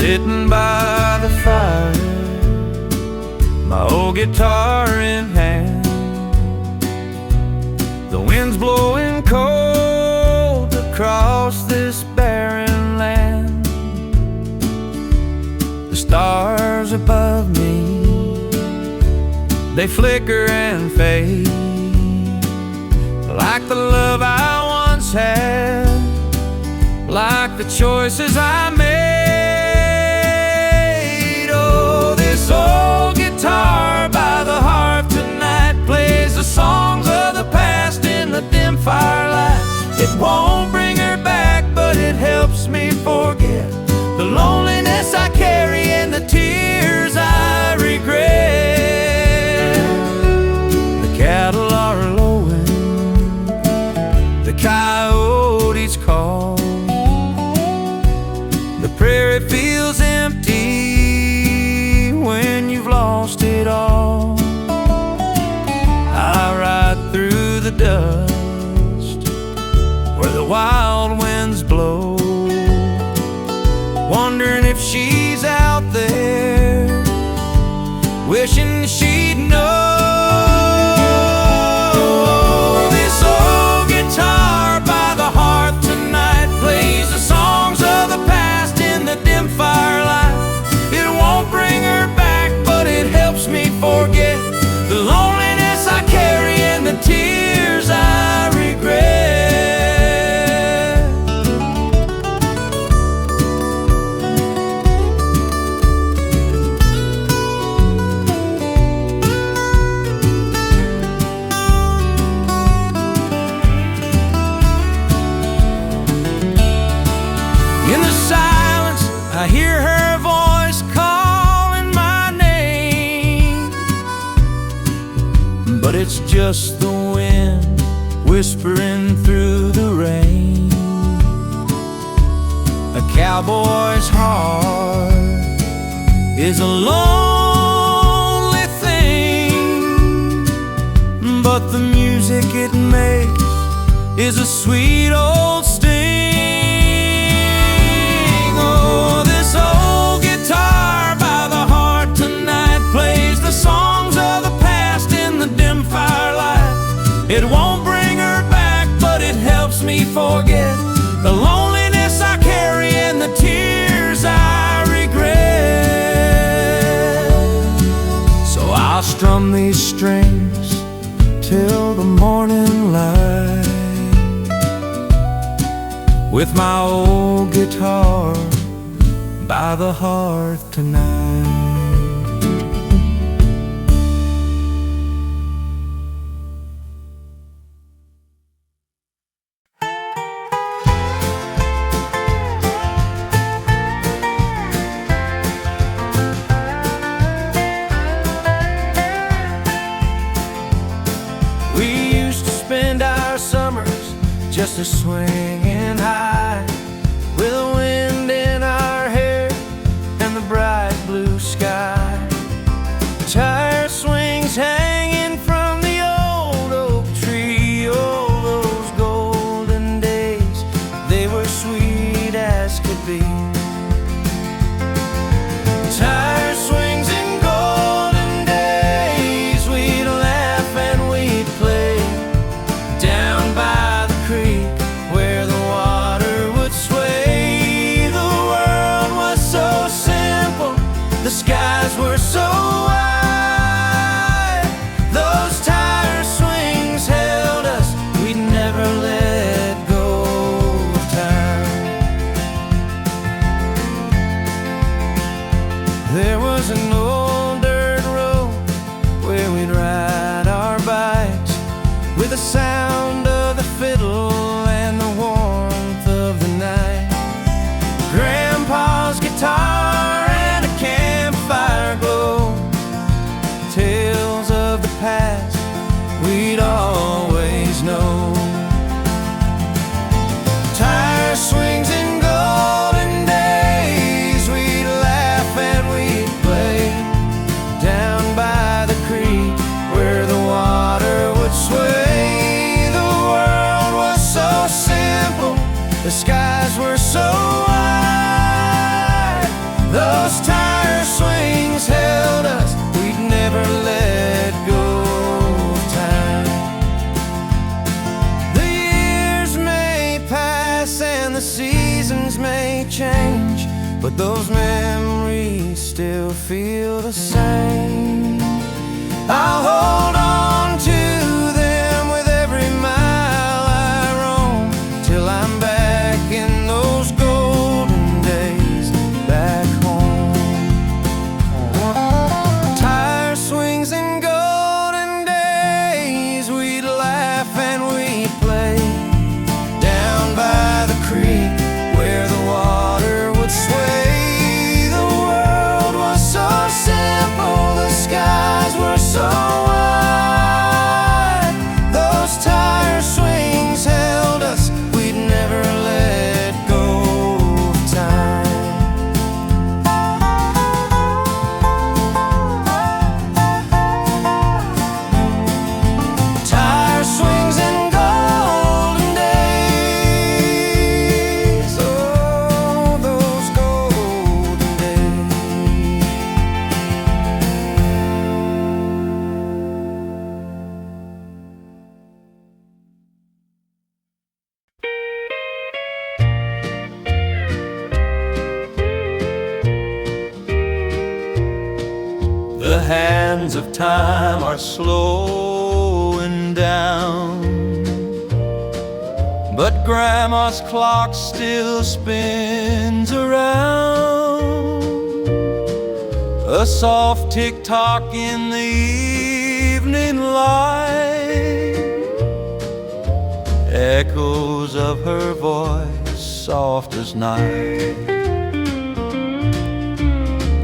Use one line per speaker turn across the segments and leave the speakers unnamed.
sitting by the fire, my old guitar in hand. The wind's blowing cold across this barren land. The stars above me, they flicker and fade, like the love I once had, like the choices I made. Oh, this old guitar by the hearth tonight plays the songs of the past in the dim firelight. It won't bring her back, but it helps me forget the loneliness I carry and the tears I regret. The cattle are lowing, the coyotes call, the prairie feels empty when you've lost it all. I ride through the dust where the wild winds blow, wondering if she's out there, wishing she'd know. This old guitar by the hearth tonight plays the songs of the past in the dim firelight. It won't bring her back, but it helps me forget the loneliness I carry and the tears I regret. In the silence, I hear her voice calling my name, but it's just the wind whispering through the rain. A cowboy's heart is a lonely thing, but the music it makes is a sweet old sting. Oh, this old guitar by the heart tonight plays the songs of the past in the dim firelight. It won't bring her back, but it helps me forget the loneliness I carry and the tears I regret. So I'll strum these strings till the morning light with my old guitar by the hearth tonight. We used to spend our summers just a swinging high, with the wind in our hair and the bright blue sky. Tire swings hanging from the old oak tree. Oh, those golden days, they were sweet as could be. Tire swings and golden days, we'd laugh and we'd play down by the creek where the water would sway. The world was so simple, the skies were so wide. Those tire swings held us, we'd never let go of time. There was an old dirt road where we'd ride our bikes, with the sound of the fiddle and the warmth of the night. Grandpa's guitar and a campfire glow, tales of the past we'd always know. Tire swings and golden days, we'd laugh and we'd play Those tire swings held us, we'd never let go of time. The years may pass and the seasons may change, but those memories still feel the same. I'll hold on to them with every mile I roam, till I'm back in those golden days back home. Tire swings and golden days, we'd laugh and we'd play down by the creek where the water would sway. The world was so simple, the skies were so wide. Those tire swings held us, we'd never let go of time. Tire swings and golden days, oh, those golden days.
The hands of time are slowing down, but Grandma's clock still spins around. A soft tick-tock in the evening light, echoes of her voice soft as night.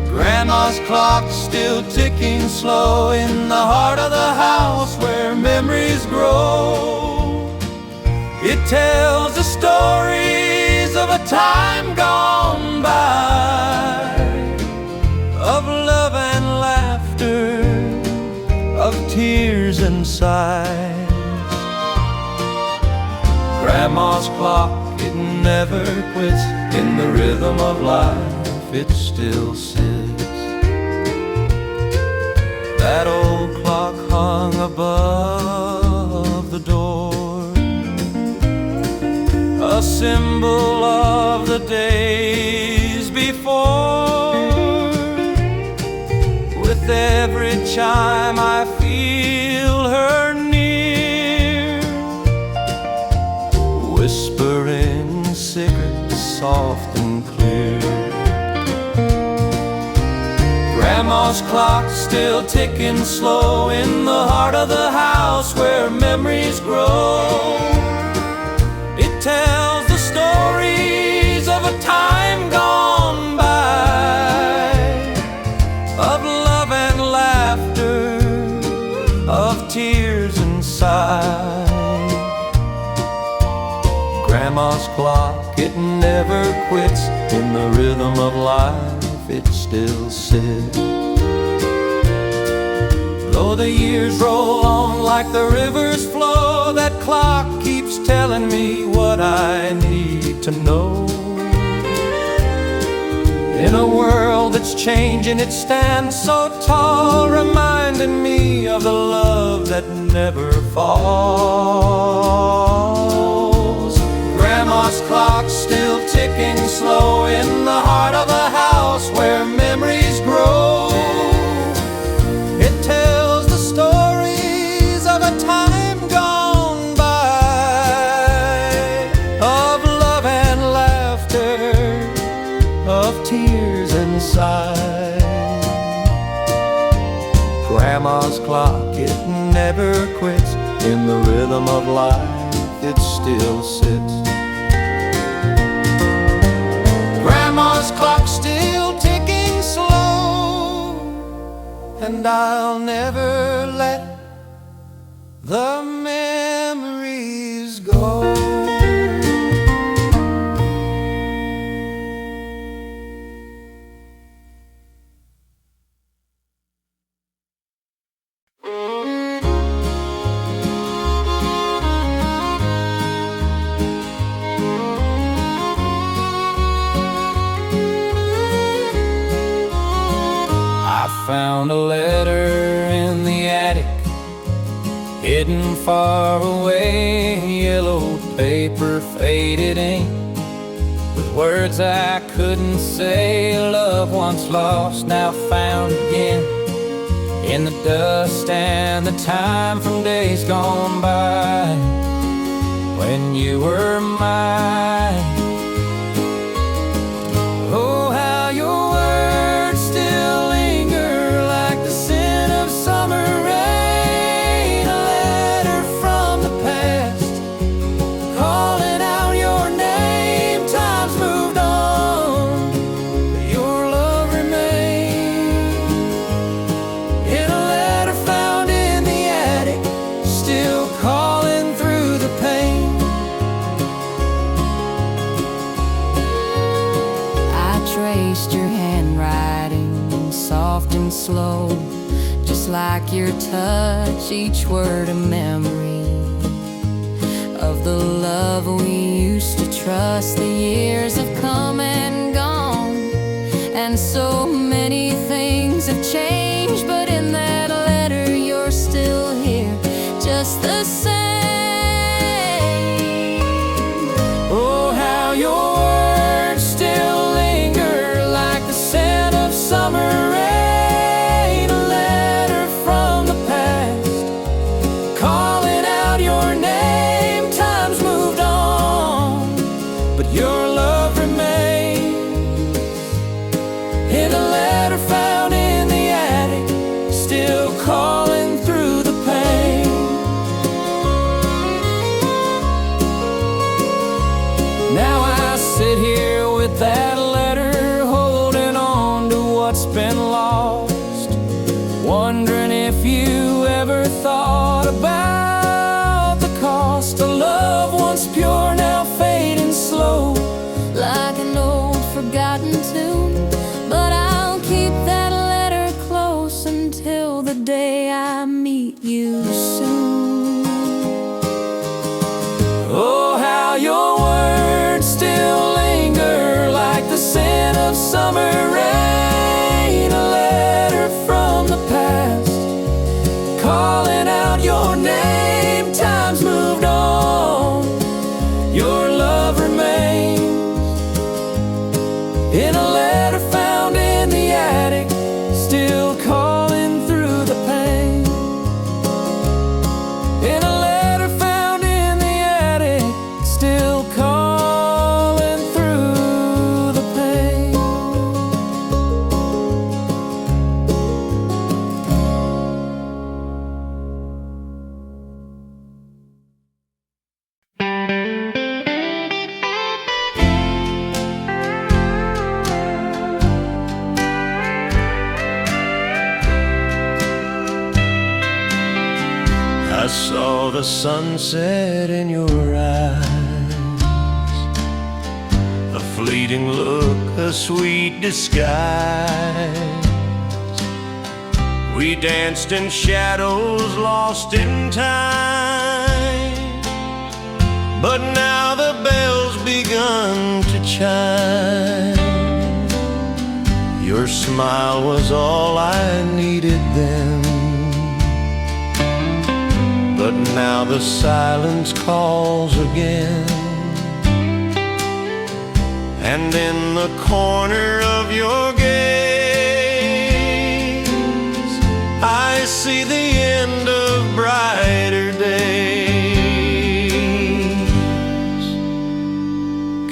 Grandma's clock's still ticking slow in the heart of the house where memories grow. It tells the stories of a time gone by, of love and laughter, of tears and sighs. Grandma's clock, it never quits. In the rhythm of life, it still sits. That old clock hung above the door, a symbol of the days before. With every chime I feel her near, whispering secrets soft and clear. Grandma's clock's still ticking slow in the heart of the house where memories grow. It tells the stories of a time gone by, of love and laughter, of tears and sighs. Grandma's clock, it never quits. In the rhythm of life, it still sits. Though the years roll on like the rivers flow, that clock keeps telling me what I need to know. In a world that's changing, it stands so tall, reminding me of the love that never falls. Grandma's clock's still ticking slow in the heart of the house where memories grow. It tells the stories of a time gone by, of love and laughter, of tears and sighs. Grandma's clock, it never quits. In the rhythm of life, it still sits. Grandma's clock still ticking slow, and I'll never let the memories go.
found a letter in the attic, hidden far away. Yellowed paper, faded ink, with words I couldn't say. Love once lost, now found again, in the dust and the time from days gone by, when you were mine. Oh, how your words still linger like the scent of summer rain. A letter from the past, calling out your name. Time's moved on, but your love remains. In a letter found in the attic, still calling through the pain. Traced your handwriting, soft and slow, just like your touch, each word a memory of the love we used to trust. The years have come and gone, and so many things have changed, but in that letter you're still here, just the same. Oh, how your words still summer rain. A letter from the past, calling out your name. Time's moved on, but your love remains. In a letter found in the attic, still calling through the pain. Now I sit here with that letter, holding on to what's been lost, wondering if you ever thought about the cost. A love once pure, now fading slow, like an old forgotten tune. But I'll keep that letter close until the day I meet you soon. Oh, how your words still linger like the scent of summer rain. A letter from the past, calling out your name. Time's moved on, your love remains. In a letter found in the attic, still calling through the pain. In a letter found in the attic, still calling through the pain.
I saw the sunset in your eyes, a fleeting look, a sweet disguise. We danced in shadows, lost in time, but now the bell's begun to chime. Your smile was all I needed then, but now the silence calls again. And in the corner of your gaze, I see the end of brighter days.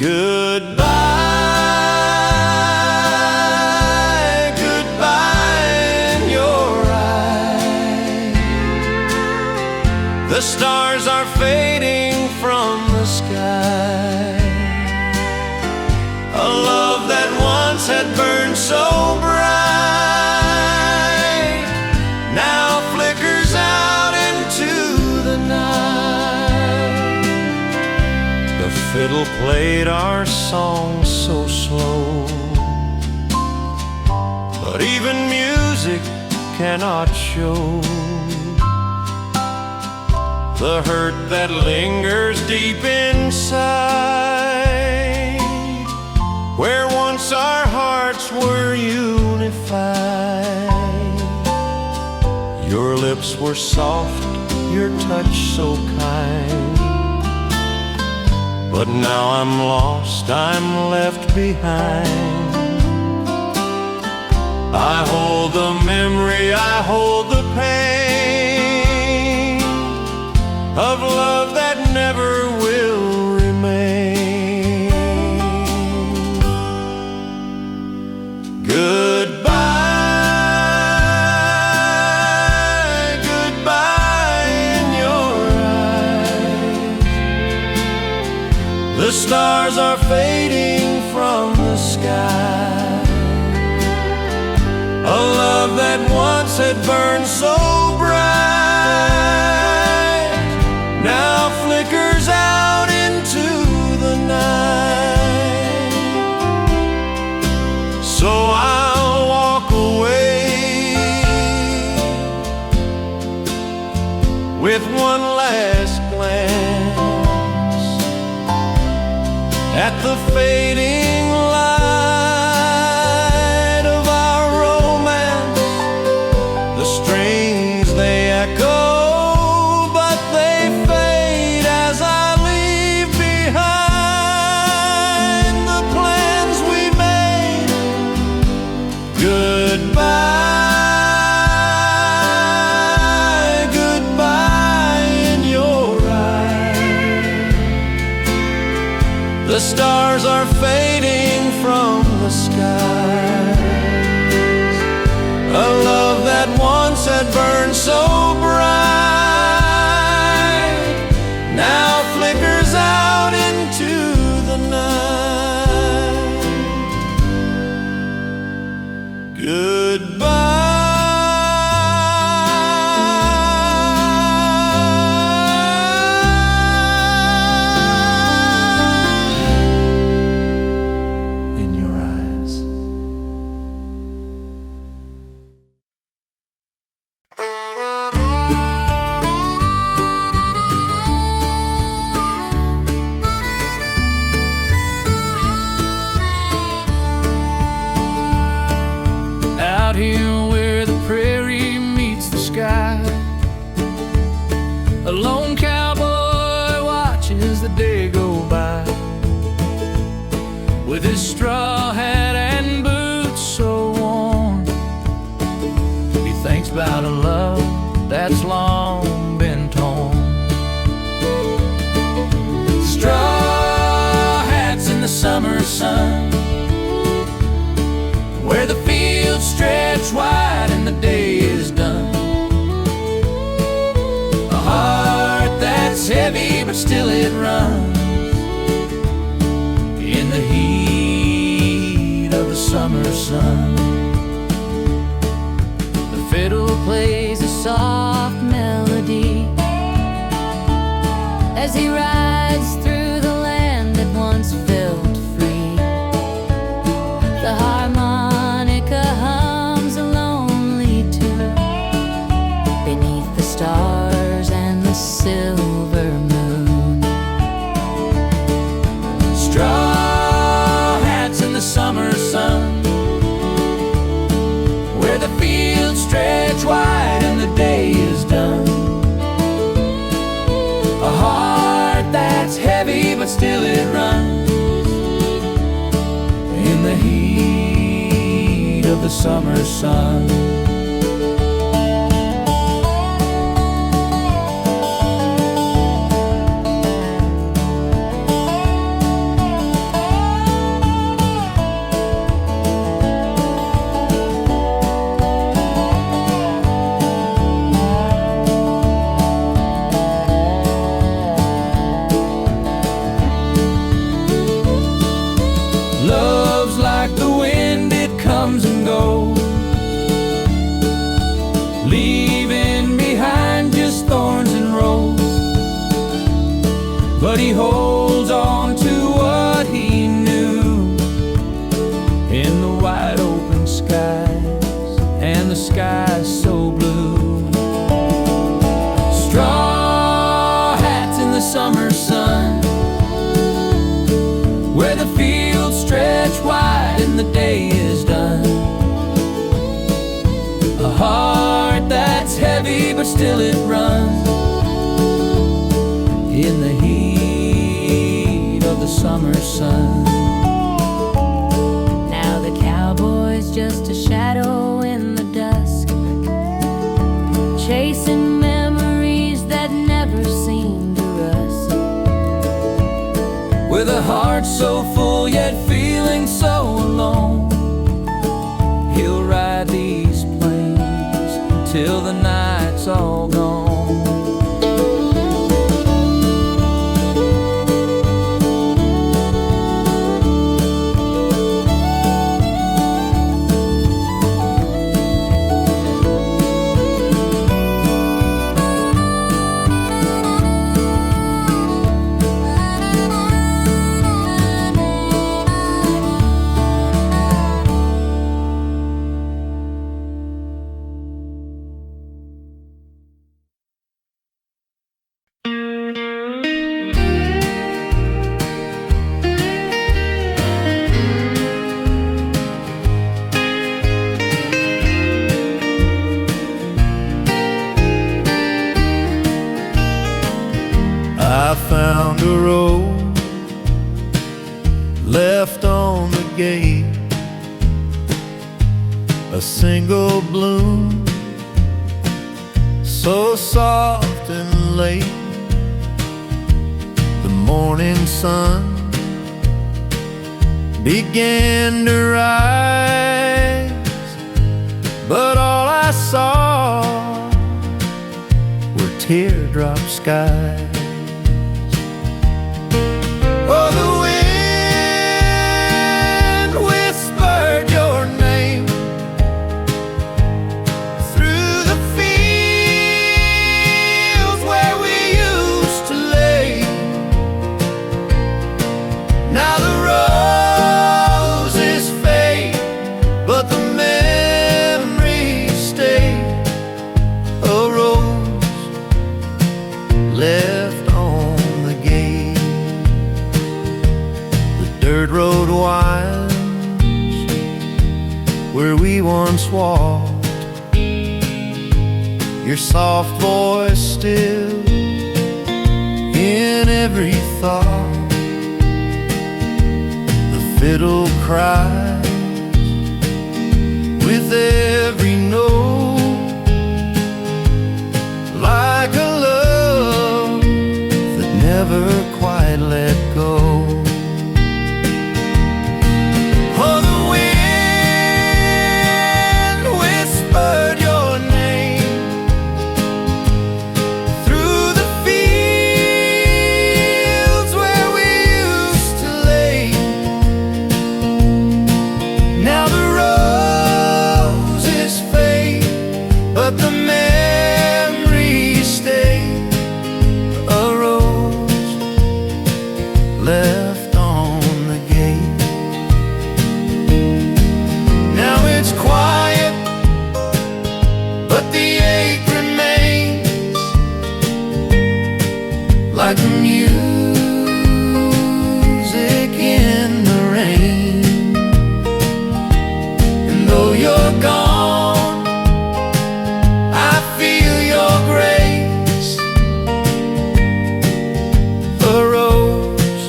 Goodbye, goodbye in your eyes. The stars are fading from the sky. A love that once had burned so bright now flickers out into the night. The fiddle played our song so slow, but even music cannot show the hurt that lingers deep inside, where once our hearts were unified.
lips were soft, your touch so kind. But now I'm lost, I'm left behind. I hold the memory, I hold the pain of love that never will remain. Goodbye, goodbye in your eyes. The stars are fading from the sky. A love that once had burned so bright now flickers out into the night. So I'll walk away with one last glance at the fading light. The stars are fading from the skies. A love that once had burned so bright now flickers out into the night. Goodbye. Out here where the prairie meets the sky, a lone cowboy watches the day go by. With his straw hat and boots so worn, he thinks about a love that's long been torn. Straw hats in the summer sun, where the fields stretch wide and the day is done. A heart that's heavy but still it runs in the heat of the summer sun. The fiddle plays a soft melody as he rides through the land that once felt free. The harmonica hums a lonely tune beneath the stars and the silver moon. Straw hats in the summer sun, where the fields stretch wide and the day is done. A heart that's heavy but still it runs in the heat of the summer sun. Love's like the wind, it comes and goes, leaving behind just thorns and roses. But he holds on to what he knew in the wide open skies and the skies so blue. Straw hats in the summer sun, where the fields stretch wide and the day is done. A heart that's heavy
heavy, but still it runs in the heat of the summer sun.
Now the cowboy's just a shadow in the dusk, chasing memories that never seem to rust.
With a heart so full yet feeling so alone, he'll ride these plains till the night's all gone.
I found a road left on the gate, a single bloom so soft and late. The morning sun began to rise, but all I saw were teardrop skies. Oh, the wind whispered your name through the fields where we used to lay. Now the roses fade, but the memories stay. A rose left on the gate. Dirt road winds where we once walked, your soft voice still in every thought. The fiddle cries with every note, like a love that never quite let go. Left on the gate. Now it's quiet, but the ache remains, like the music in the rain. And though you're gone, I feel your grace. A rose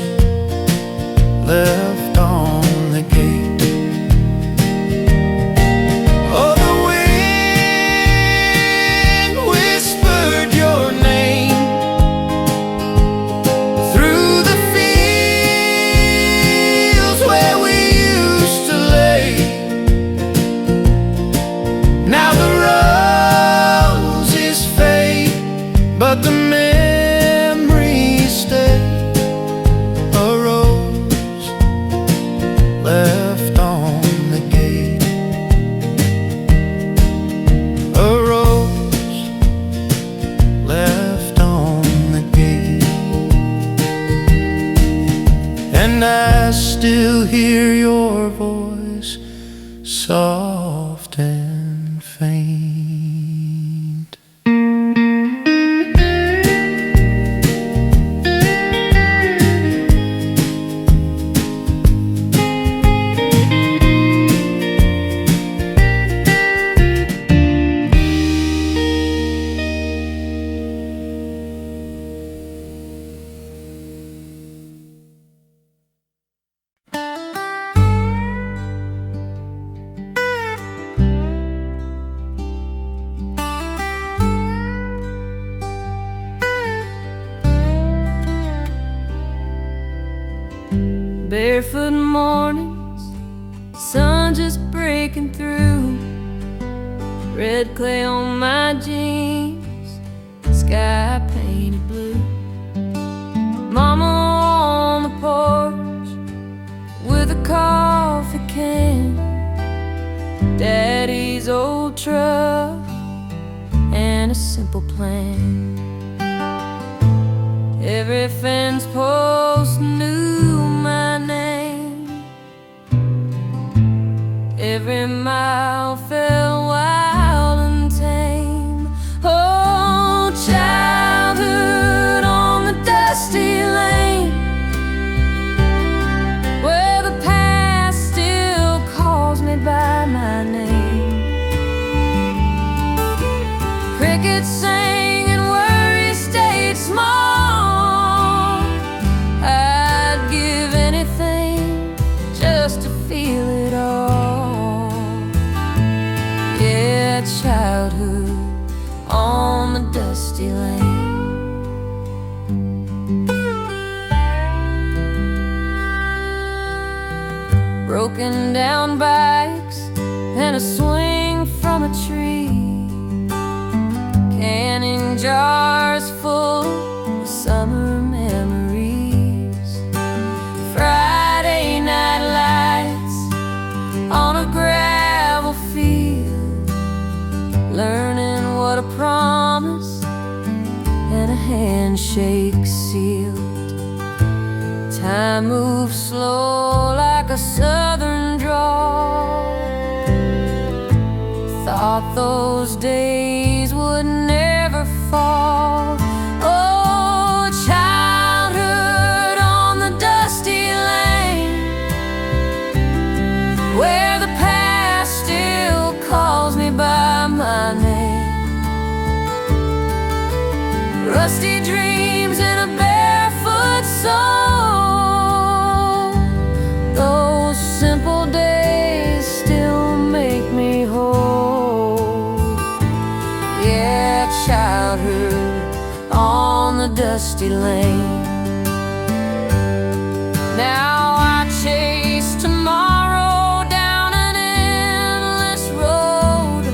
left on the gate. Oh, the wind whispered your name through the fields where we used to lay. Now the roses fade, but the memories stay. A rose left on the gate. A rose left on the gate. And I still hear your voice, soft and faint.
mornings, sun just breaking through. Red clay on my jeans, sky painted blue. Mama on the porch with a coffee can, Daddy's old truck and a simple plan. Every fence post knew my name, every mile felt wild and tame. Oh, childhood on the dusty lane, where the past still calls me by my name. Crickets sang and worries stayed small. I'd give anything just to feel it all. Yeah, childhood on the dusty lane. Broken down bikes and a swing from a tree, canning jars full of summer memories. Friday night lights on a gravel field, learning what a promise and a handshake sealed. Time moves slow like a southern drawl. Thought those days would never fall. Oh, childhood on the dusty lane, where the past still calls me by my name. Rusty dreams in a barefoot soul, those simple days still make me whole. Yeah, childhood on the dusty lane. Now I chase tomorrow down an endless road,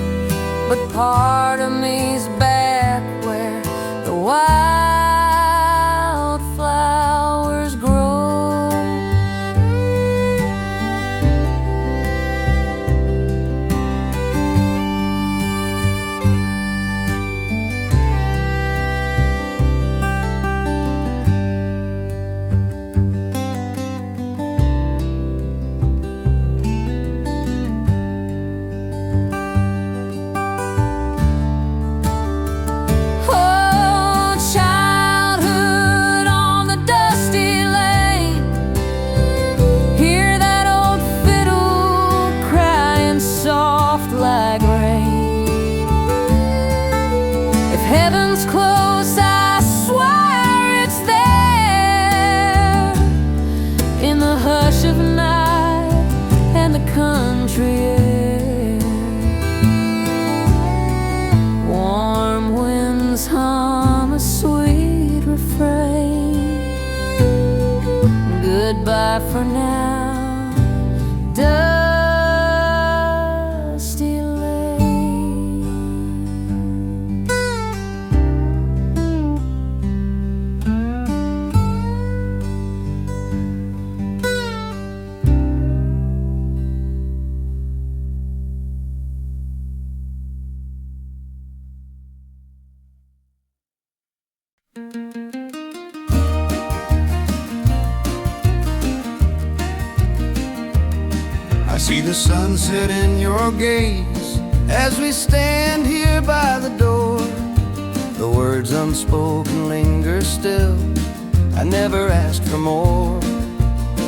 but part of me's back where the wildflowers grow. Heaven's close, I swear it's there, in the hush of night and the country air. Warm winds hum a sweet refrain. Goodbye for now, dusty lane.
I see the sunset in your gaze as we stand here by the door. The words unspoken linger still, I never asked for more.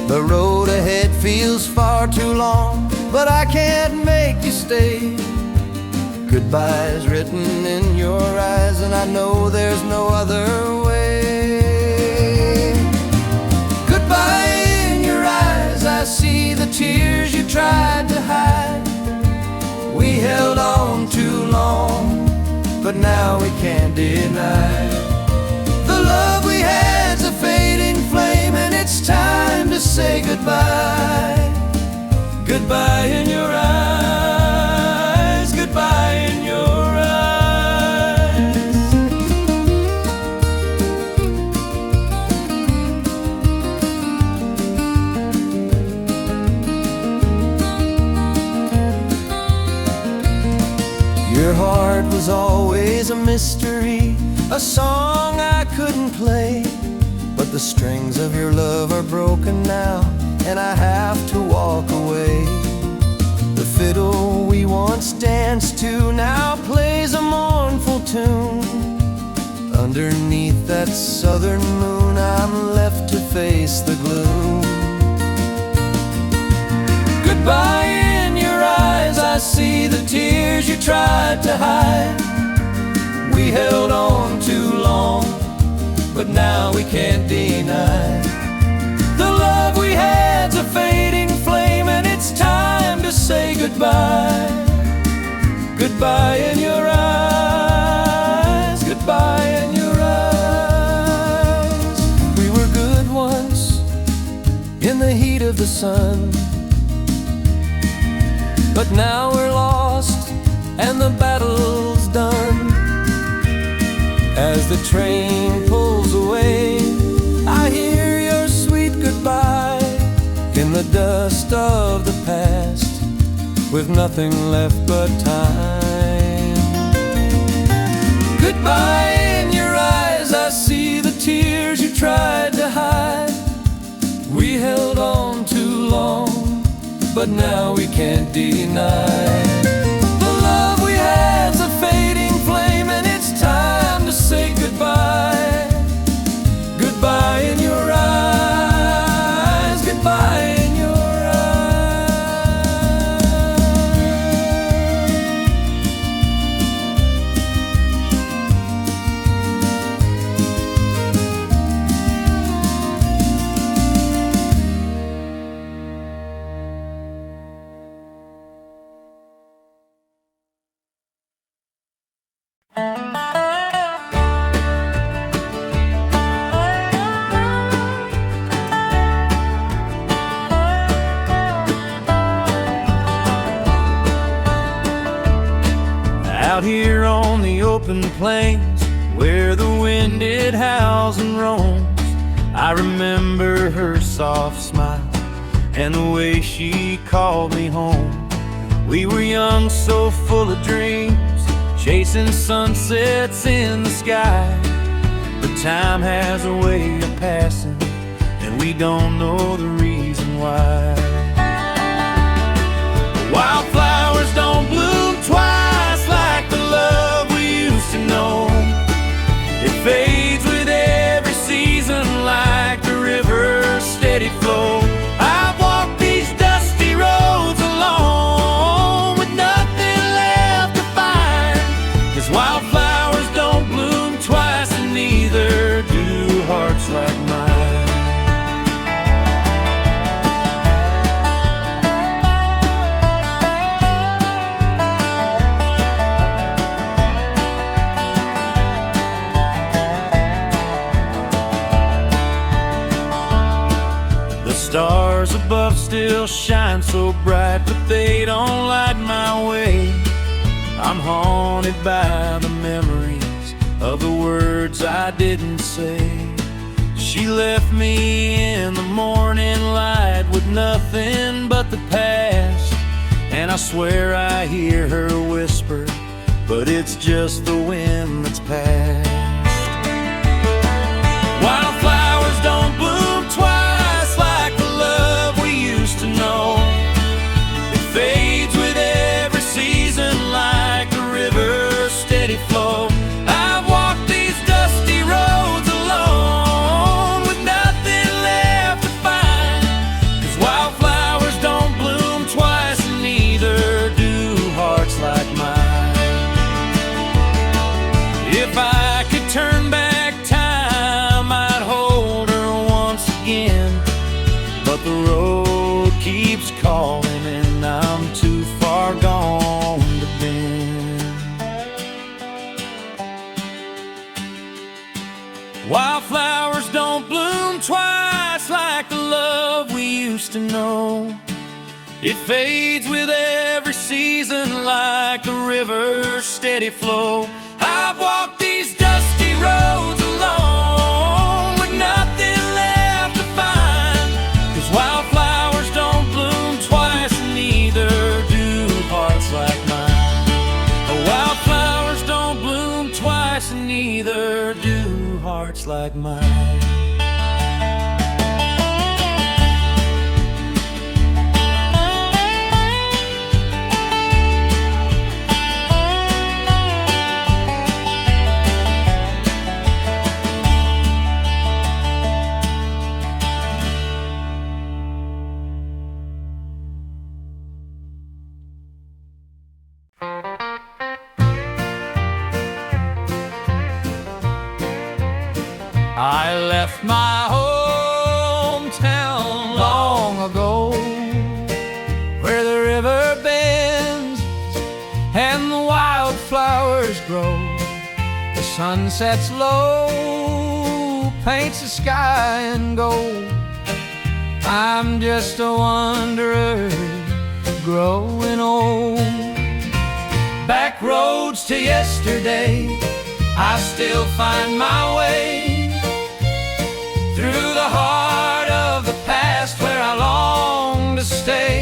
The road ahead feels far too long, but I can't make you stay. Goodbye is written in your eyes, and I know there's no other way. Goodbye in your eyes, I see the tears you tried to hide. We held on too long, but now we can't deny the love we had's a fading flame, and it's time to say goodbye. Goodbye in your eyes, goodbye in your eyes. Your heart was always a mystery, a song I couldn't play. But the strings of your love are broken now, and I have to walk away. The fiddle we once danced to now plays a mournful tune. Underneath that southern moon, I'm left to face the gloom. Goodbye in your eyes, I see the tears you tried to hide. We held on too long, but now we can't deny the love we had's a fading flame, and it's time to say goodbye. Goodbye in your eyes, goodbye in your eyes. We were good once in the heat of the sun, but now we're lost and the battle's done. As the train pulls away, I hear your sweet goodbye in the dust of the past, with nothing left but time. Goodbye in your eyes, I see the tears you tried to hide. We held on too long, but now we can't deny the love we had's a fading flame, and it's time to say goodbye. Goodbye in your eyes, goodbye in your Out here on the open plains, where the wind it howls and roams, I remember her soft smile and the way she called me home. We were young, so full of dreams, chasing sunsets in the sky. But time has a way of passing, and we don't know the reason why. Wildflowers don't bloom twice like the love we used to know. It fades with every season like the river's steady flow. I've walked these dusty roads alone with nothing left to find, 'cause wildflowers don't bloom twice, and neither do hearts like mine. Stars above still shine so bright, but they don't light my way. I'm haunted by the memories of the words I didn't say. She left me in the morning light with nothing but the past, and I swear I hear her whisper, but it's just the wind that's passed. Wildflowers don't bloom twice like the love we used to know. It fades with every season like the river's steady flow. I've walked these dusty roads alone with nothing left to find, 'cause wildflowers don't bloom twice, and neither do hearts like mine. If I used to know. It fades with every season like the river's steady flow. I've walked these dusty roads alone with nothing left to find, 'cause wildflowers don't bloom twice, and neither do hearts like mine. Wildflowers don't bloom twice, and neither do hearts like mine. I left my hometown long ago, where the river bends and the wildflowers grow. The sun sets low, paints the sky in gold. I'm just a wanderer growing old. Back roads to yesterday, I still find my way through the heart of the past, where I long to stay,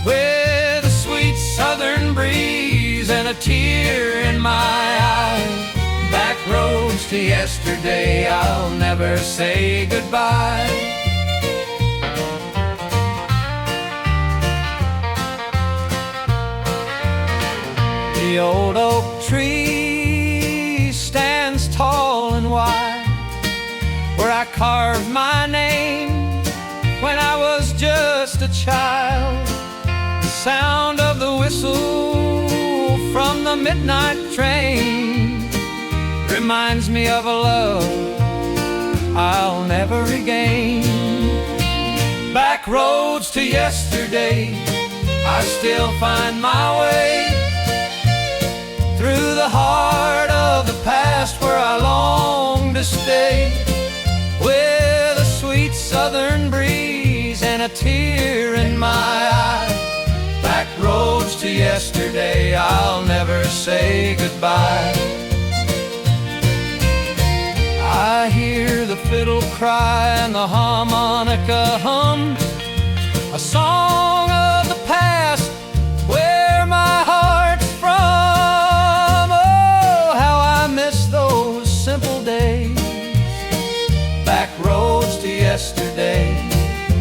with a sweet southern breeze and a tear in my eye. Back roads to yesterday, I'll never say goodbye. The old oak tree stands tall and wide, where I carved my name when I was just a child. The sound of the whistle from the midnight train reminds me of a love I'll never regain. Back roads to yesterday, I still find my way through the heart of the past, where I long to stay, with a sweet southern breeze and a tear in my eye. Back roads to yesterday, I'll never say goodbye. I hear the fiddle cry and the harmonica hum, a song of the past where my heart's from. Oh, how I miss those simple days. Back roads to yesterday,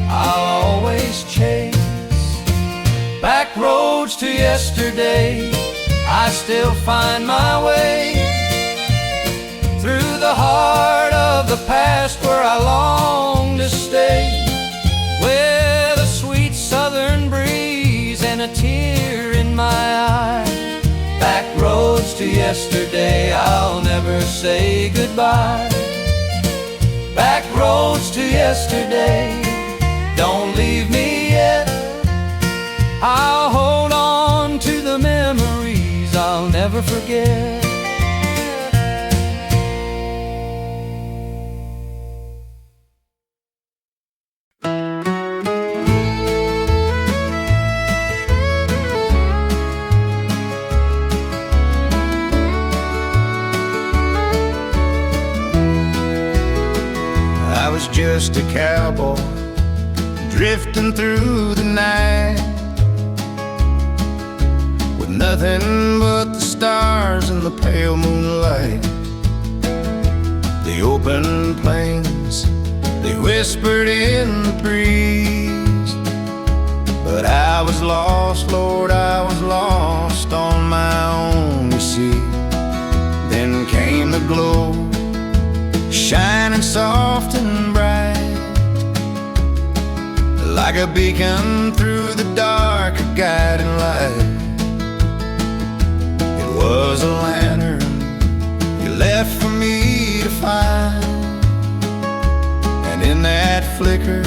I'll always chase. Back roads to yesterday, I still find my way through the heart of the past, where I long to stay, with a sweet southern breeze and a tear in my eye. Back roads to yesterday, I'll never say goodbye. Back roads to yesterday, don't leave me yet. I'll hold on to the memories I'll never forget.
I was just a cowboy drifting through the night, with nothing but the stars and the pale moonlight. The open plains, they whispered in the breeze, but I was lost, Lord, I was lost on my own, you see. Then came the glow, shining soft and bright, like a beacon through the dark, a guiding light. It was a lantern you left for me to find, and in that flicker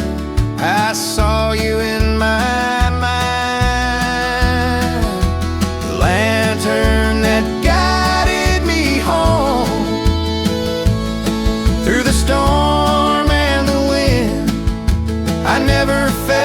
I saw you in my mind. The lantern that guided me home through the storm and the wind. I never felt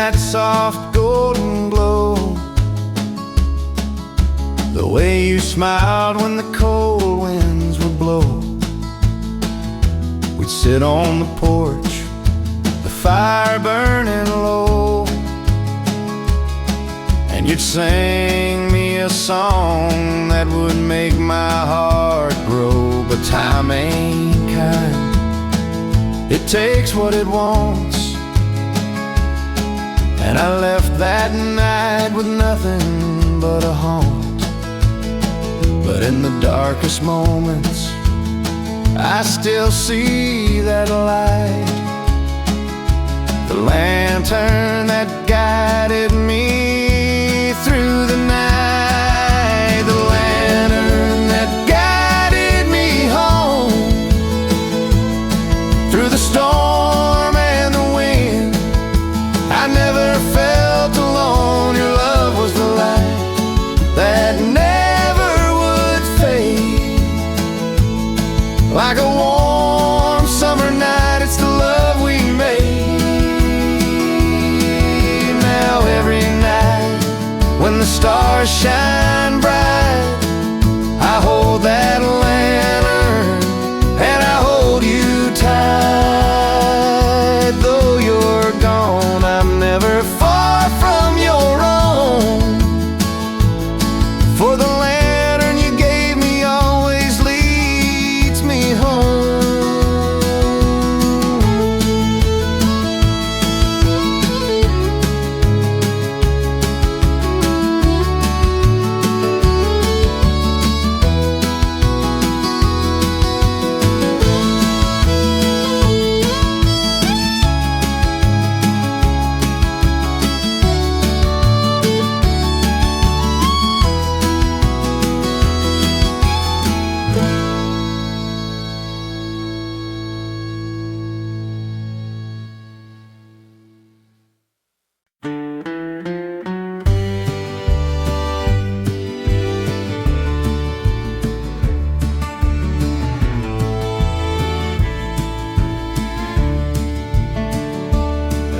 that soft golden glow, the way you smiled when the cold winds would blow. We'd sit on the porch, the fire burning low, and you'd sing me a song that would make my heart grow. But time ain't kind, it takes what it wants, and I left that night with nothing but a haunt. But in the darkest moments, I still see that light, the lantern that guided me through the night, the lantern that guided me home through the storm and the wind. I never felt alone. Your love was the light that never would fade. Like a warm summer night, it's the love we made. Now every night when the stars shine bright, I hold that lantern and I hold you tight. Though you're gone, I'm never far from your own, for the lantern you gave me always leads me home.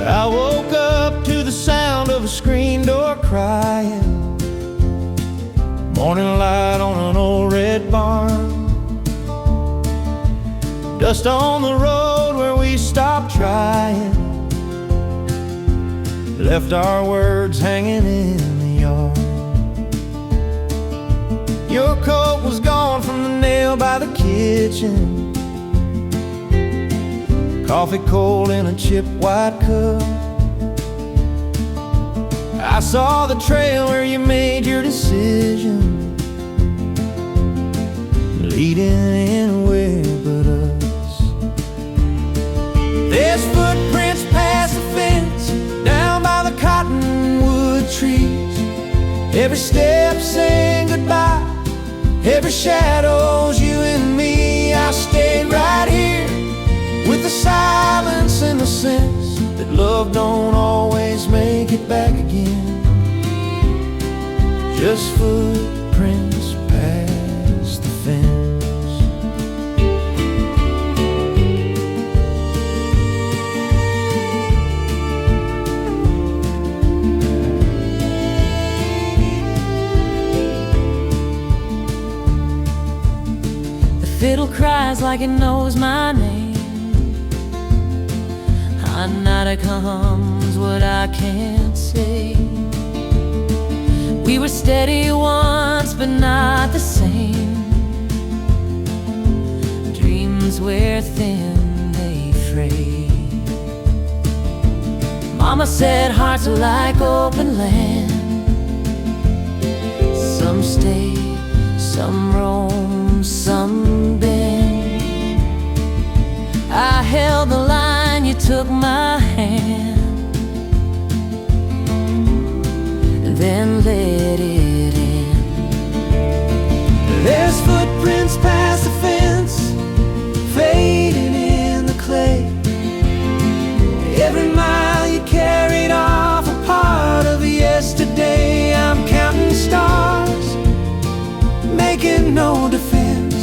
I woke up to the sound of a screen door crying, morning light on an old red barn, dust on the road where we stopped trying, left our words hanging in the yard. Your coat was gone from the nail by the kitchen, coffee cold in a chip white cup. I saw the trail where you made your decision, leading anywhere but us. There's footprints past the fence, down by the cottonwood trees. Every step saying goodbye, every shadow's you and me. I stayed right here with the silence and the sense that love don't always make it back again. Just footprints past the fence.
The fiddle cries like it knows my name. Hot night comes what I can't say. We were steady once, but not the same. Dreams wear thin, they fray. Mama said hearts are like open land. Some stay, some roam, some bend. I held the line, you took my hand, then let it in.
There's footprints past the fence, fading in the clay. Every mile you carried off a part of yesterday. I'm counting stars, making no defense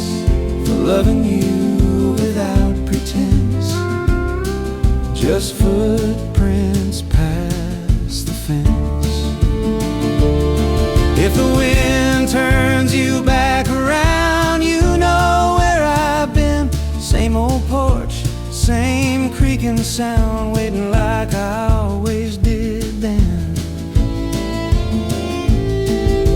for loving you without pretense. Just footprints past the sound, waiting like I always did then.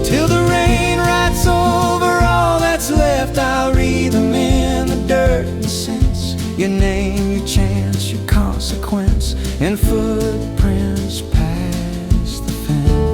Till the rain writes over all that's left, I'll read them in the dirt and sense your name, your chance, your consequence, and footprints past the fence.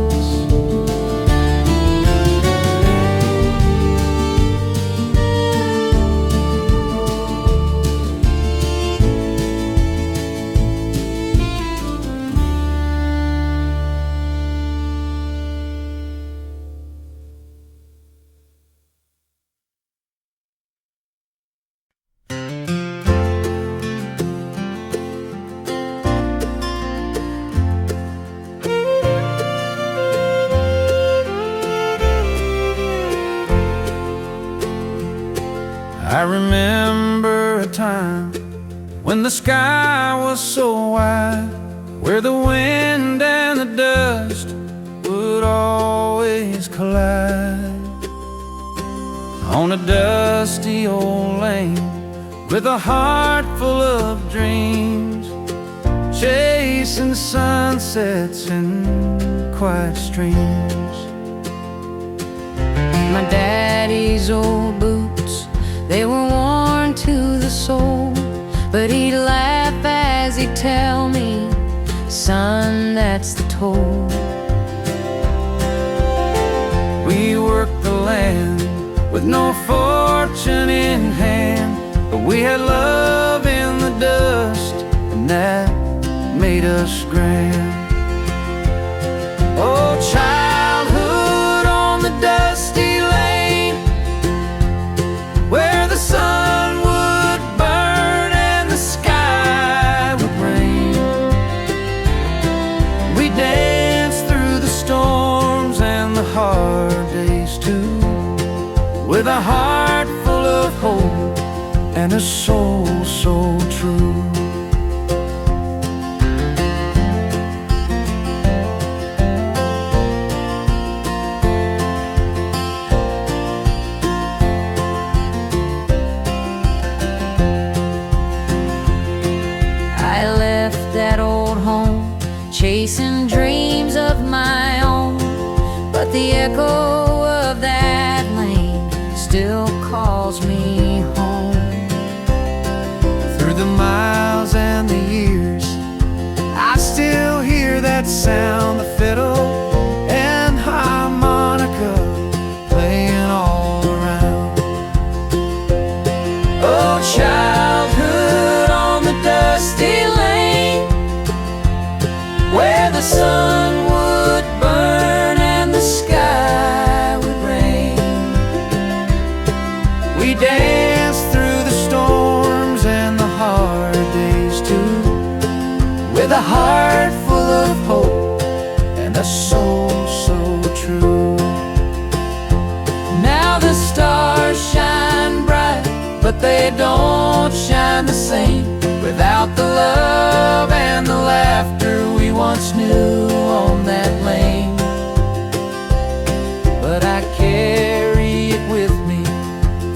I remember a time when the sky was so wide, where the wind and the dust would always collide. On a dusty old lane with a heart full of dreams, chasing sunsets and quiet streams.
My daddy's old boots, they were worn to the soul, but he'd laugh as he'd tell me, son, that's the toll.
We worked the land with no fortune in hand, but we had love in the dust, and that made us grand. Oh, childhood on the dusty lane, where the sun would burn and the sky would rain. We danced through the storms and the hard days too, with a heart full of hope and a soul so true.
Chasing dreams of my own, but the echo of that lane still calls me home.
Through the miles and the years, I still hear that sound, the fiddle and harmonica playing all around. Oh, childhood on the dusty lane, where the sun would burn and the sky would rain. We danced through the storms and the hard days too, with a heart full of hope and a soul so true. Now the stars shine bright, but they don't shine the same without the love and the laughter we once knew on that lane. But I carry it with me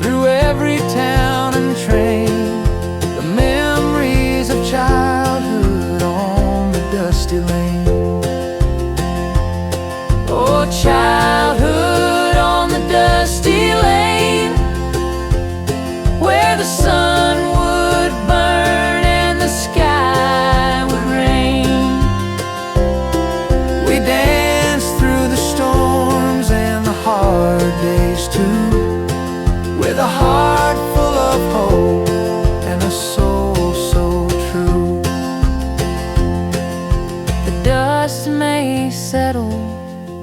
through every town and train, the memories of childhood on the dusty lane. Oh, childhood on the dusty lane, where the sun would burn and the sky would rain. We danced through the storms and the hard days too, with a heart full of hope and a soul so true.
The dust may settle,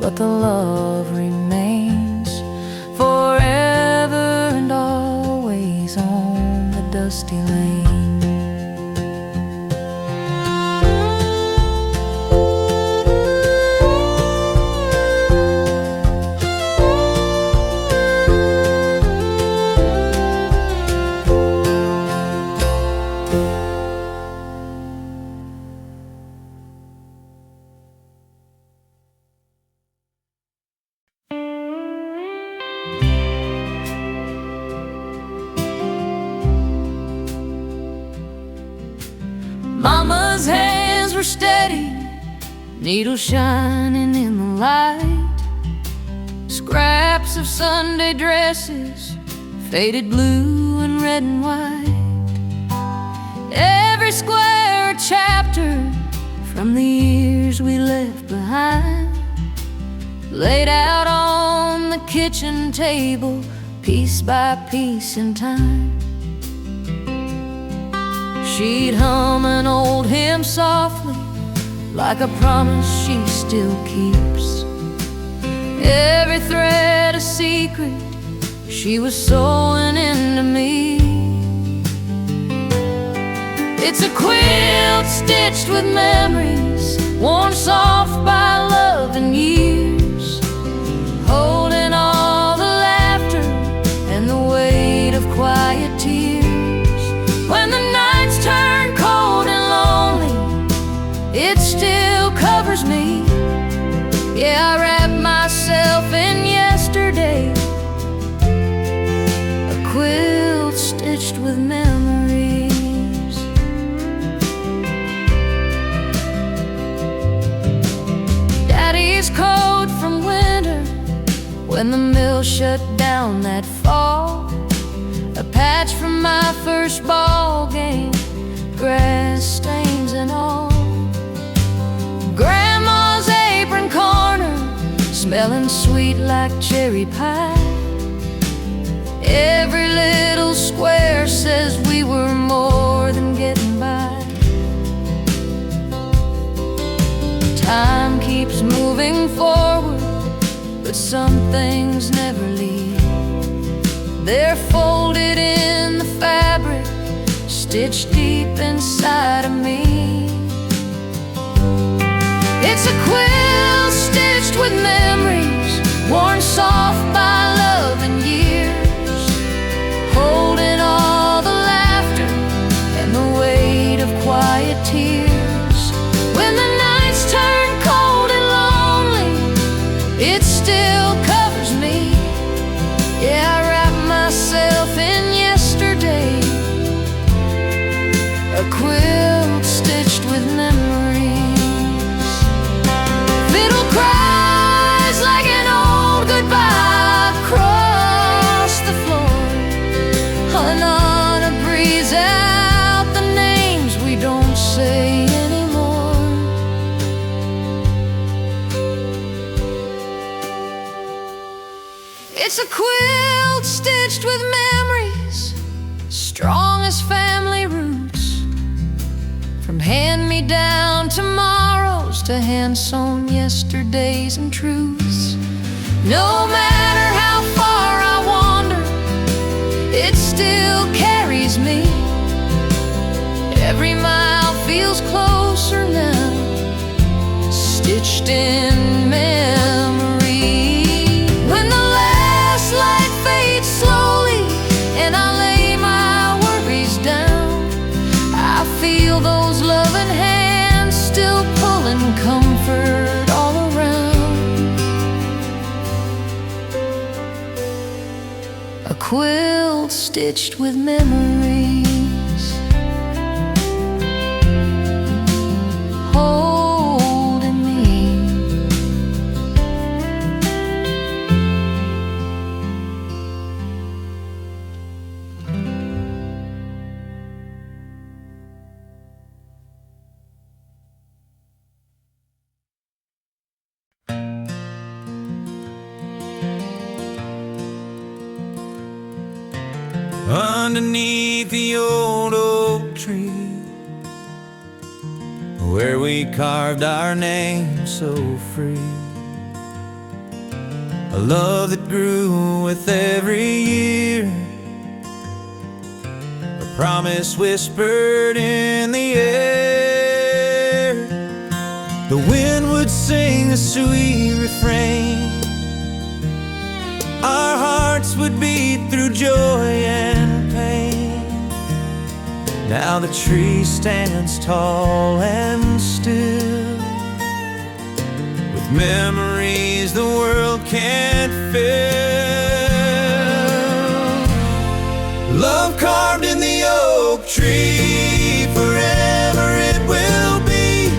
but the love remains forever and always on the dusty lane. were steady, needles shining in the light. Scraps of Sunday dresses, faded blue and red and white. Every square chapter from the years we left behind, laid out on the kitchen table, piece by piece in time. She'd hum an old hymn softly, like a promise she still keeps. Every thread a secret she was sewing into me. It's a quilt stitched with memories, worn soft by love and years, holding all the laughter and the weight of quiet tears. When the nights turn cold and lonely, it still covers me. Yeah, I wrap myself in yesterday, a quilt stitched with memories. Daddy's coat from winter, when the mill shut down that fall, a patch from my first ball game, grass stains and all. Grandma's apron corner, smelling sweet like cherry pie. Every little square says we were more than getting by. Time keeps moving forward, but some things never leave. They're folded in the fabric, stitched deep inside of me. It's a quilt stitched with memories, worn soft by love and years, holding all the laughter and the weight of quiet tears. When the nights turn cold and lonely, it still covers me. Yeah, I wrap myself in yesterday, a quilt stitched with memories. Fiddle cries like an old goodbye across the floor, and on a breeze out the names we don't say anymore. It's a quilt stitched with memories, strong as family roots, from hand-me-down tomorrows to hand-sewn yesterdays and truths. No matter how far I wander, it still carries me. Every mile feels closer now, stitched in memory. When the last light fades slowly and I lay my worries down, I feel those loving hands still pulling comfort all around. A quilt stitched with memories, holding me.
Underneath the old oak tree, where we carved our name so free, a love that grew with every year, a promise whispered in the air. The wind would sing a sweet refrain, our hearts would beat through joy and pain. Now the tree stands tall and still, with memories the world can't fill. Love carved in the oak tree, forever it will be.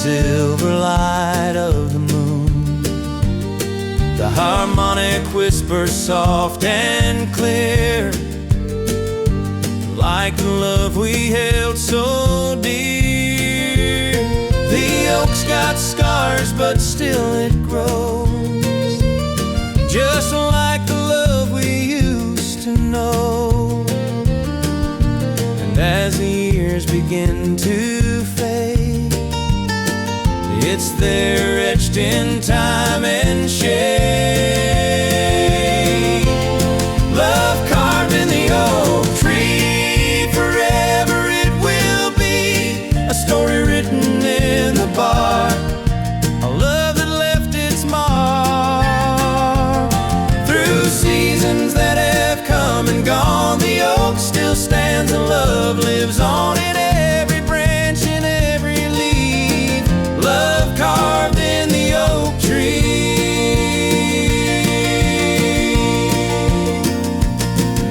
silver light of the moon. The harmonic whispers soft and clear, like the love we held so dear. The oak's got scars, but still it grows, just like the love we used to know. And as the years begin to fade, it's there etched in time and shade. Love carved in the oak tree, forever it will be a story written in the bark, a love that left its mark. Through seasons that have come and gone, the oak still stands and love lives on in every branch and every leaf. Love carved in the oak tree.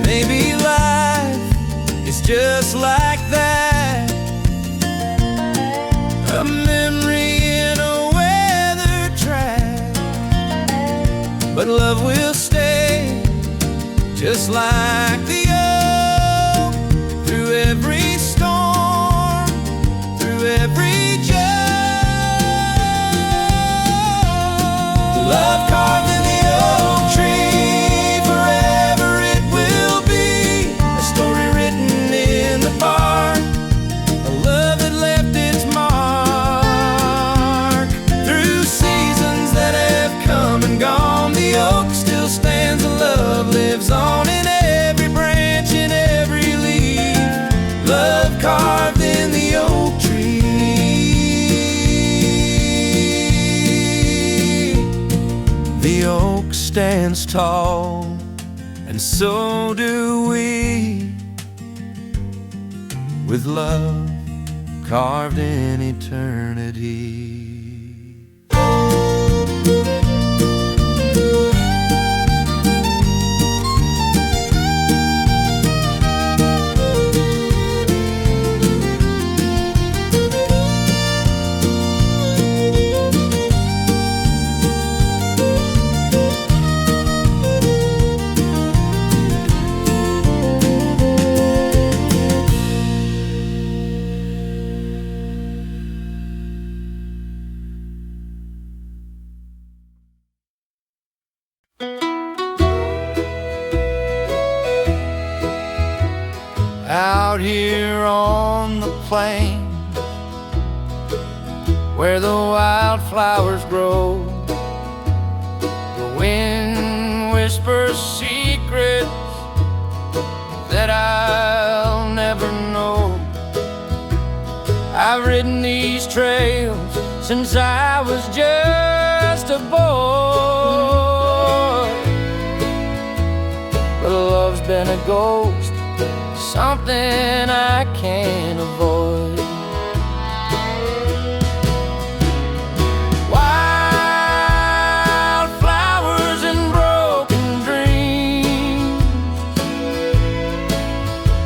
Maybe life is just like that, a memory in a weathered track, but love will stay just like the oak, through every storm, through every joy. Love carved in the oak tree, forever it will be a story written in the bark, a love that left its mark. Through seasons that have come and gone, the oak still stands and love lives on in every branch and every leaf. Love carved in the oak tree. The oak stands tall, and so do we, with love carved in eternity.
Out here on the plain, where the wildflowers grow, the wind whispers secrets that I'll never know. I've ridden these trails since I was just a boy, but love's been a ghost, something I can't avoid. Wildflowers and broken dreams,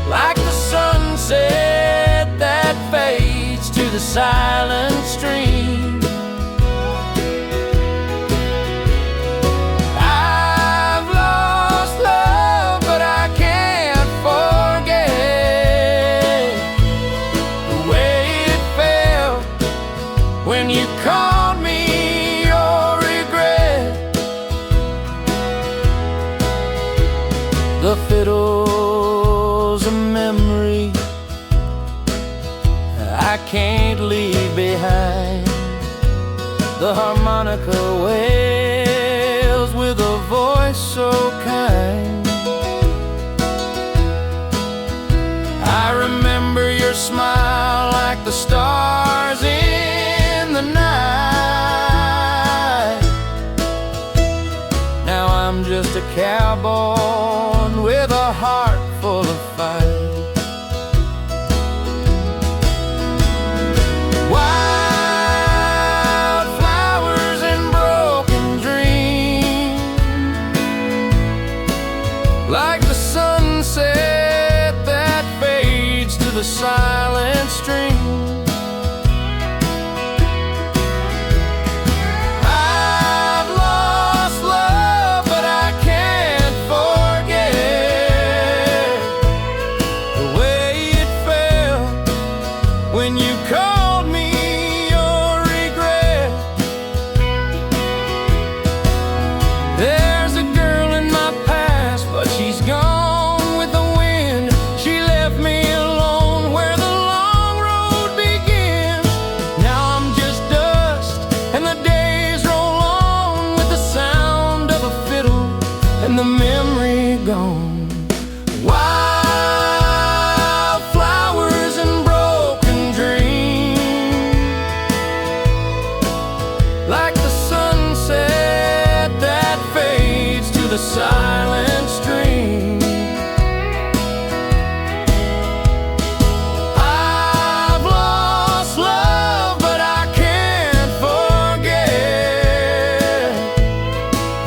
like the sunset that fades to the silent stream. I've lost love, but I can't forget the way it felt when you called me your regret. The fiddle's a memory I can't leave behind. The harmonica wails with a voice so kind. I remember your smile like the stars in the night. Now I'm just a cowboy with a heart full of fight. Wildflowers and broken dreams, like the sunset that fades to the silent stream. and the memory gone. Wild flowers and broken dreams, like the sunset that fades to the silent stream. I've lost love, but I can't forget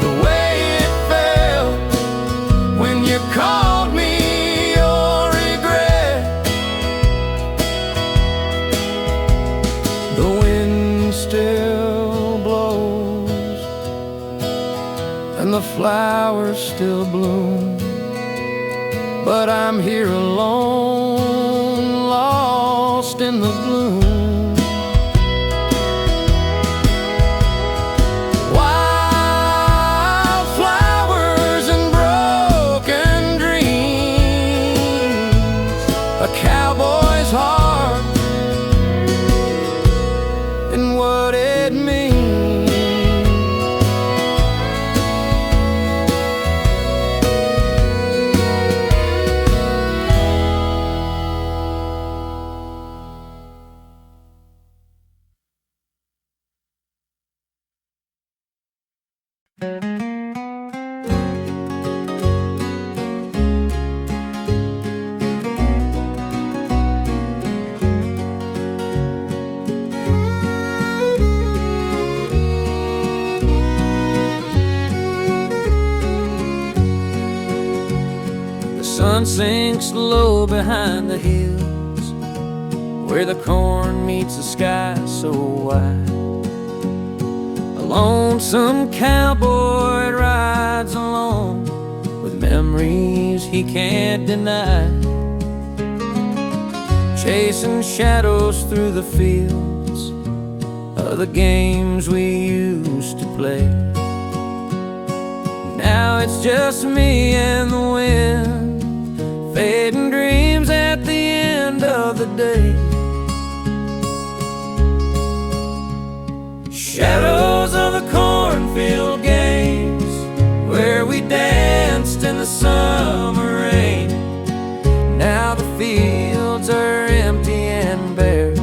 the way it felt when you called me your regret. The wind still blows and the flowers still bloom, but I'm here alone, lost in the gloom. Wild flowers and broken dreams, a cowboy's heart and what it means. The sun sinks low behind the hills, where the corn meets the sky so wide. A lonesome cowboy rides alone with memories he can't deny, chasing shadows through the fields of the games we used to play. Now it's just me and the wind, fading dreams at the end of the day. Shadows of the cornfield games, where we danced in the summer rain. Now the fields are empty and bare,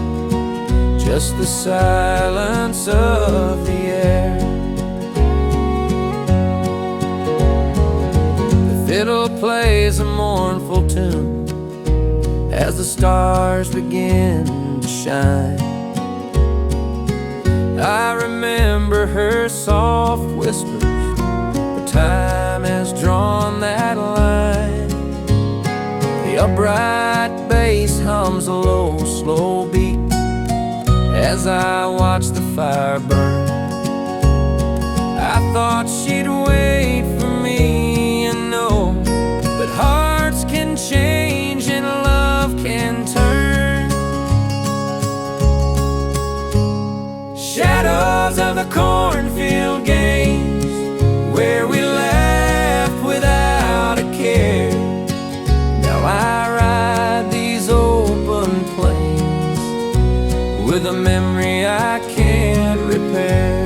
just the silence of the air. The fiddle plays a mournful tune as the stars begin to shine. I remember her soft whispers, but time has drawn that line. The upright bass hums a low, slow beat as I watch the fire burn. I thought she'd wait for me and know that hearts can change and love can turn. Shadows of the cornfield games, where we laughed without a care. Now I ride these open plains with a memory I can't repair.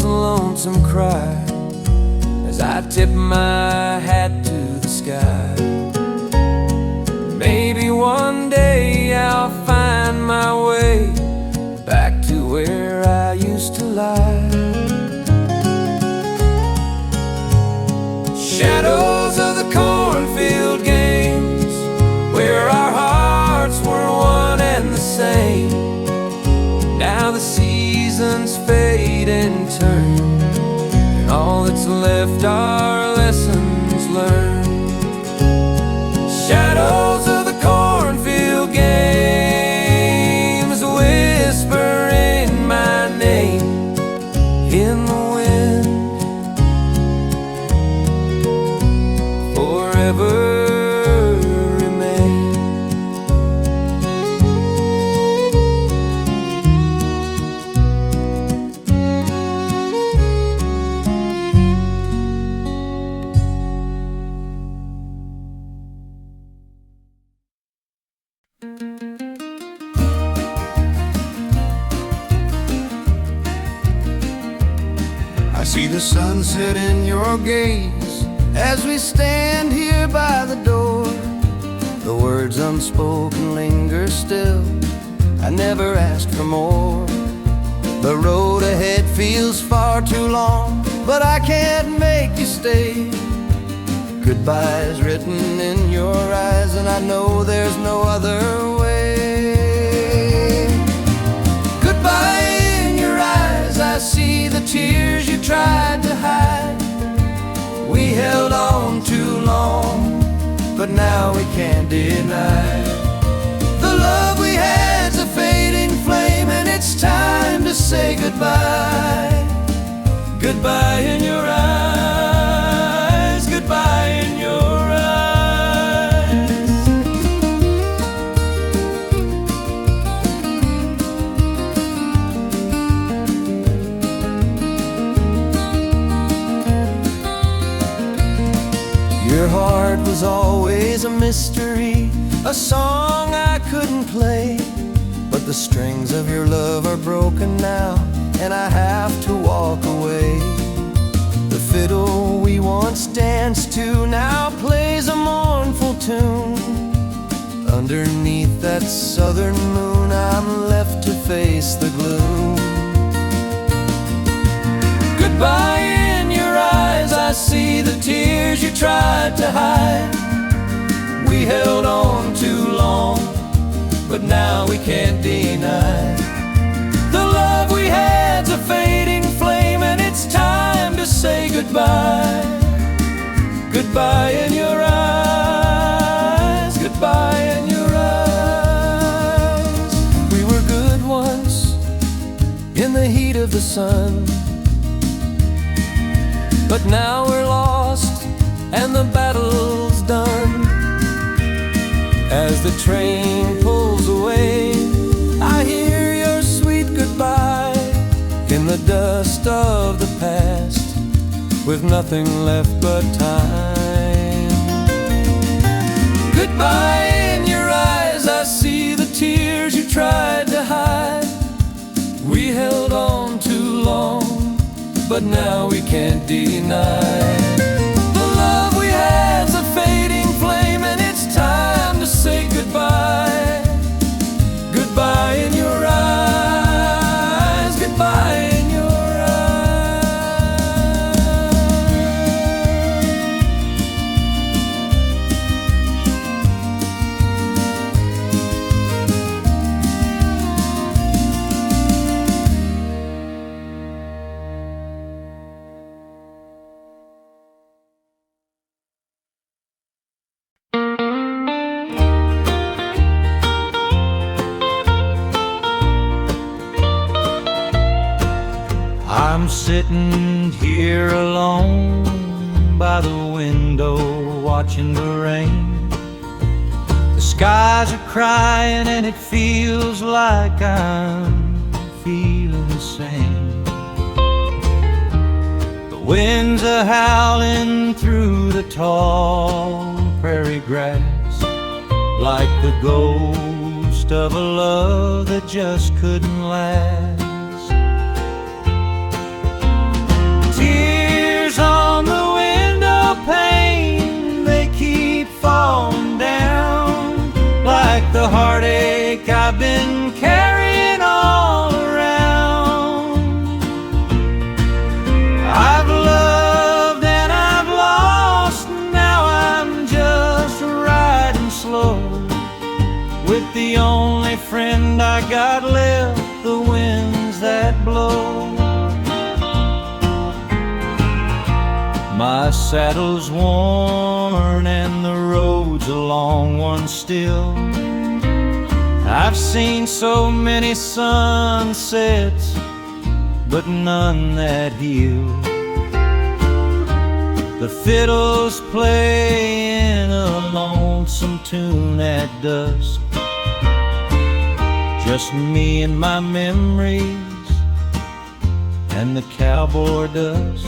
Lonesome cry as I tip my hat to the sky. Maybe one day I'll find my way back to where I used to lie. Shadows of the cornfield games, where our hearts were one and the same. Now the seasons fade and turn, all that's left are lessons learned. Shadows of the cornfield games, whispering my name in the wind. Forever remain.
I see the sunset in your gaze as we stand here by the door. The words unspoken linger still. I never asked for more. The road ahead feels far too long, but I can't make you stay. Goodbye is written in your eyes, and I know there's no other way. Goodbye in your eyes, I see the tears you tried to hide. We held on too long, but now we can't deny. The love we had's a fading flame, and it's time to say goodbye. Goodbye in your eyes, goodbye in your eyes. Your heart was always a mystery, a song I couldn't play. But the strings of your love are broken now, and I have to walk away. The fiddle we once danced to now plays a mournful tune. Underneath that southern moon, I'm left to face the gloom. Goodbye in your eyes, I see the tears you tried to hide. We held on too long, but now we can't deny. The love we had's a fading flame, and it's time to say goodbye. Goodbye in your eyes, goodbye in your eyes. We were good once in the heat of the sun, but now we're lost and the battle's done. As the train pulls away, I hear your sweet goodbye in the dust of the past, with nothing left but time. Goodbye in your eyes, I see the tears you tried to hide. We held on too long, but now we can't deny. The love we had's a fading flame, and it's time to say goodbye. Goodbye in your eyes, goodbye in your
I'm sitting here alone by the window watching the rain. The skies are crying and it feels like I'm feeling the same. The winds are howling through the tall prairie grass, like the ghost of a love that just couldn't last. Tears on the window pane, they keep falling down, like the heartache I've been carrying all around. I've loved and I've lost, now I'm just riding slow, with the only friend I got left, the winds that blow. My saddle's worn and the road's a long one still. I've seen so many sunsets, but none that heal. The fiddle's playing a lonesome tune at dusk, just me and my memories and the cowboy dust.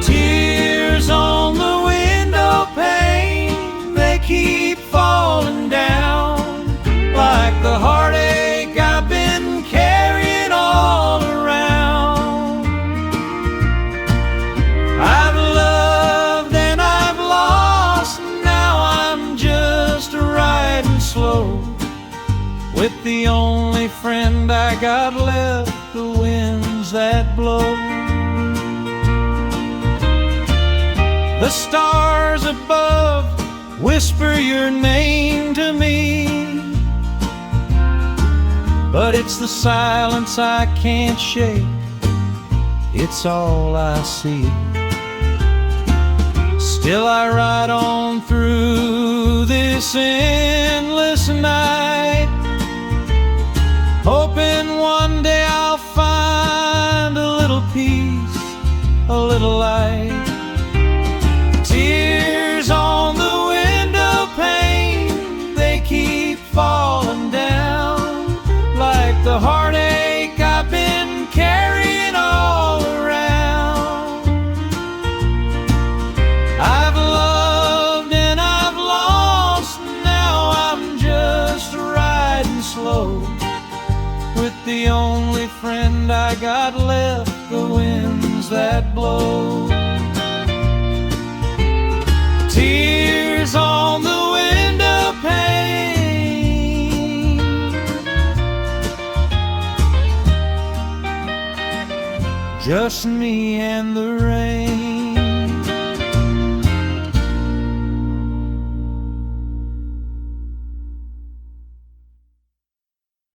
Tears on the window pane, they keep falling down, like the heartache I've been carrying all around. with the only friend I got left, the winds that blow. The stars above whisper your name to me, but it's the silence I can't shake, it's all I see. Still I ride on through this endless night, hoping one day I'll find a little peace, a little light. Tears on the window pane, they keep falling down like the heartache I've been carrying all around. I've loved and I've lost, now I'm just riding slow with the only friend I got left, the winds that blow. Tears on the window pane, just me and the rain.